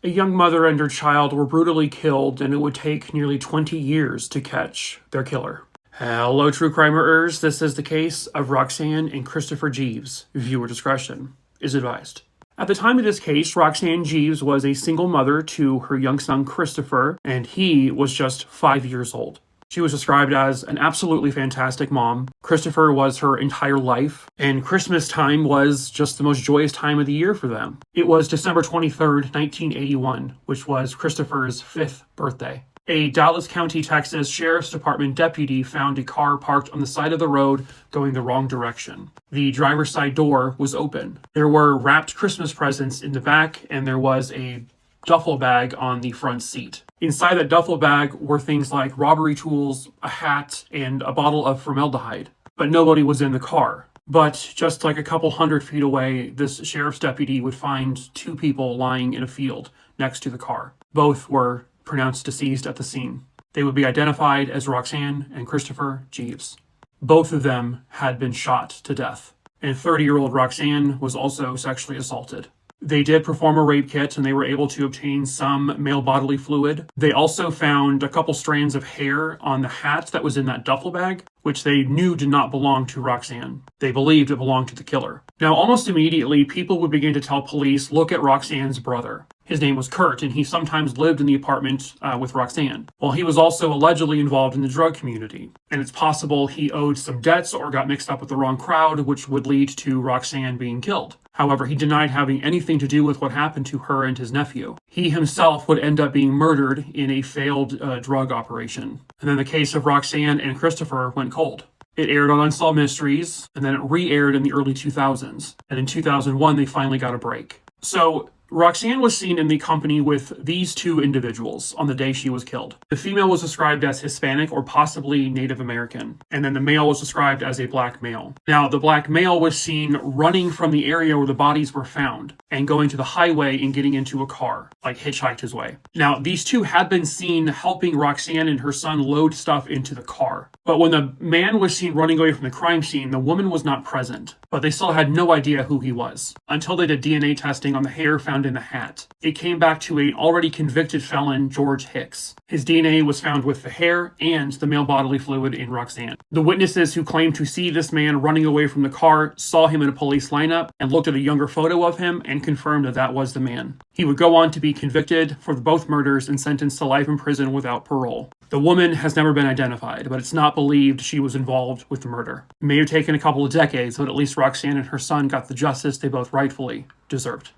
A young mother and her child were brutally killed, and it would take nearly 20 years to catch their killer. Hello, true crimers. This is the case of Roxann and Kristopher Jeeves. Viewer discretion is advised. At the time of this case, Roxann Jeeves was a single mother to her young son Kristopher, and he was just 5 years old. She was described as an absolutely fantastic mom. Kristopher was her entire life, and Christmas time was just the most joyous time of the year for them. It was December 23rd, 1981, which was Kristopher's 5th birthday. A Dallas County, Texas Sheriff's Department deputy found a car parked on the side of the road going the wrong direction. The driver's side door was open. There were wrapped Christmas presents in the back, and there was a duffel bag on the front seat. Inside that duffel bag were things like robbery tools, a hat, and a bottle of formaldehyde. But nobody was in the car. But just like a couple 100 feet away, this sheriff's deputy would find two people lying in a field next to the car. Both were pronounced deceased at the scene. They would be identified as Roxann and Kristopher Jeeves. Both of them had been shot to death. And 30-year-old Roxann was also sexually assaulted. They did perform a rape kit, and they were able to obtain some male bodily fluid. They also found a couple strands of hair on the hat that was in that duffel bag, which they knew did not belong to Roxann. They believed it belonged to the killer. Now, almost immediately, people would begin to tell police, look at Roxann's brother. His name was Kurt, and he sometimes lived in the apartment with Roxann. Well, he was also allegedly involved in the drug community, and it's possible he owed some debts or got mixed up with the wrong crowd, which would lead to Roxann being killed. However, he denied having anything to do with what happened to her and his nephew. He himself would end up being murdered in a failed drug operation. And then the case of Roxann and Kristopher went cold. It aired on Unsolved Mysteries, and then it re-aired in the early 2000s. And in 2001, they finally got a break. So Roxann was seen in the company with these two individuals on the day she was killed. The female was described as Hispanic or possibly Native American, and then the male was described as a black male. Now, the black male was seen running from the area where the bodies were found and going to the highway and getting into a car, like hitchhiked his way. Now, these two had been seen helping Roxann and her son load stuff into the car. But when the man was seen running away from the crime scene, the woman was not present. But they still had no idea who he was until they did DNA testing on the hair found in the hat. It came back to an already convicted felon, George Hicks. His DNA was found with the hair and the male bodily fluid in Roxann. The witnesses who claimed to see this man running away from the car saw him in a police lineup and looked at a younger photo of him and confirmed that that was the man. He would go on to be convicted for both murders and sentenced to life in prison without parole. The woman has never been identified, but it's not believed she was involved with the murder. It may have taken a couple of decades, but at least Roxann and her son got the justice they both rightfully deserved.